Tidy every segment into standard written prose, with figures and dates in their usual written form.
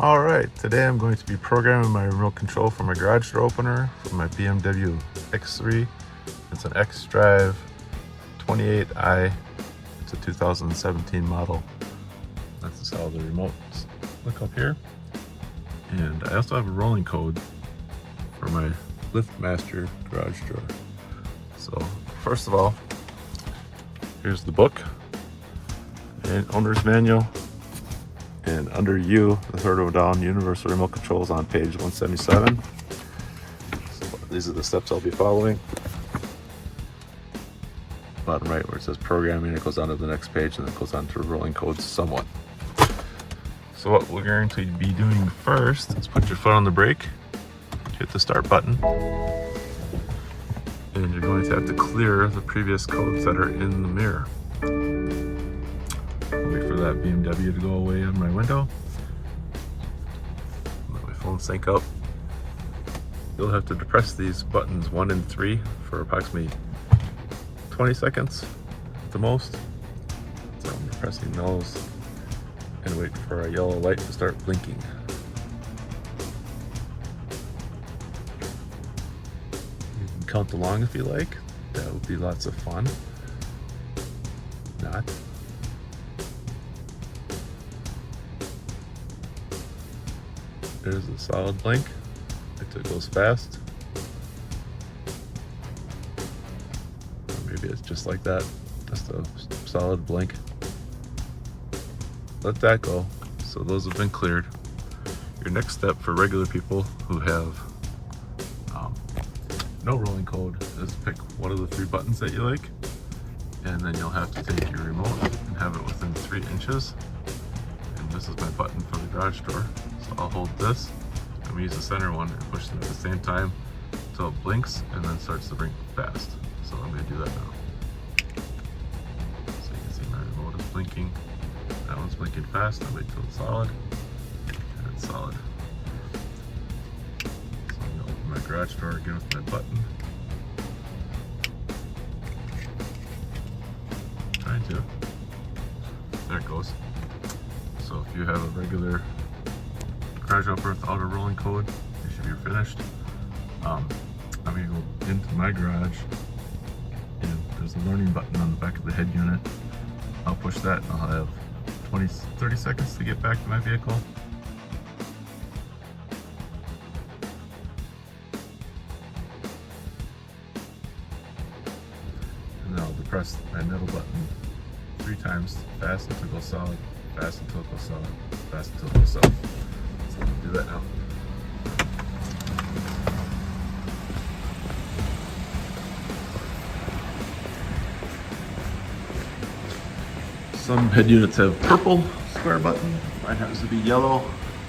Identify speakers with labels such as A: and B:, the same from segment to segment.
A: Alright, today I'm going to be programming my remote control for my garage door opener for my BMW X3. It's an X-Drive 28i. It's a 2017 model. That's how the remotes look up here. And I also have a rolling code for my LiftMaster garage door. So first of all, here's the book and owner's manual. And under U, the third row down, universal remote controls on page 177. So these are the steps I'll be following. Bottom right where it says programming, it goes on to the next page and then it goes on to rolling codes somewhat. So what we're going to be doing first is put your foot on the brake, hit the start button, and you're going to have to clear the previous codes that are in the mirror. Wait for that BMW to go away on my window. Let my phone sync up. You'll have to depress these buttons 1 and 3 for approximately 20 seconds at the most. So I'm depressing those and wait for a yellow light to start blinking. You can count along if you like. That would be lots of fun. Not. There's a solid blink. It goes fast. Or maybe it's just like that, just a solid blink. Let that go. So those have been cleared. Your next step for regular people who have no rolling code is pick one of the 3 buttons that you like, and then you'll have to take your remote and have it within 3 inches. And this is my button for the garage door. So I'll hold this, and we use the center one and push them at the same time until it blinks and then starts to blink fast. So I'm going to do that now. So you can see my remote is blinking. That one's blinking fast. I'll wait till it's solid. And it's solid. So I'm going to open my garage door again with my button. Trying to. There it goes. So if you have a regular garage opener without a rolling code, you should be finished. I'm going to go into my garage, and there's a learning button on the back of the head unit. I'll push that and I'll have 30 seconds to get back to my vehicle. And then I'll depress my middle button 3 times, fast until it goes solid, fast until it goes solid, fast until it goes solid. So I'm gonna do that now. Some head units have purple square button. Mine happens to be yellow,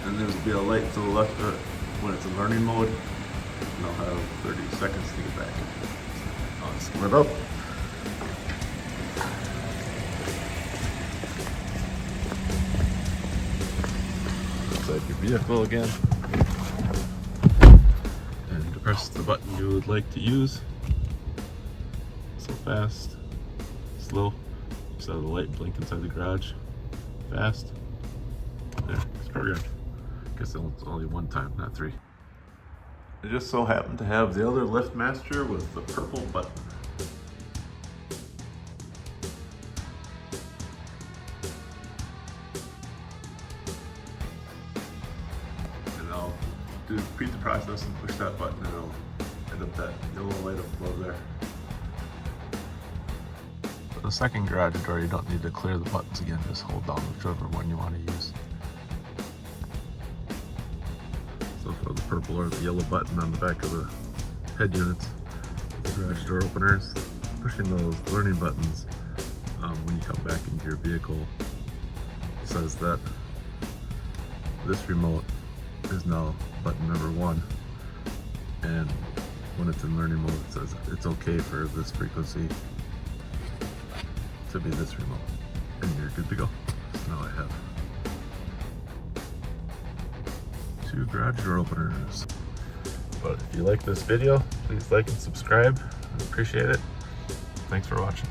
A: and there's be a light to the left of it when it's in learning mode. And I'll have 30 seconds to get back. I'll split up. Inside your vehicle again. And depress the button you would like to use. So fast, slow. So the light blink inside the garage. Fast. There, it's programmed. Guess it's only 1 time, not 3. I just so happen to have the other LiftMaster with the purple button. And I'll repeat the process and push that button, and it'll end up that yellow light up above there. The second garage door, you don't need to clear the buttons again, just hold down whichever one you want to use. So for the purple or the yellow button on the back of the head units, the garage door openers, pushing those learning buttons when you come back into your vehicle says that this remote is now button number 1, and when it's in learning mode it says it's okay for this frequency to be this remote, and you're good to go. So now I have 2 garage door openers. But if you like this video, please like and subscribe. I appreciate it. Thanks for watching.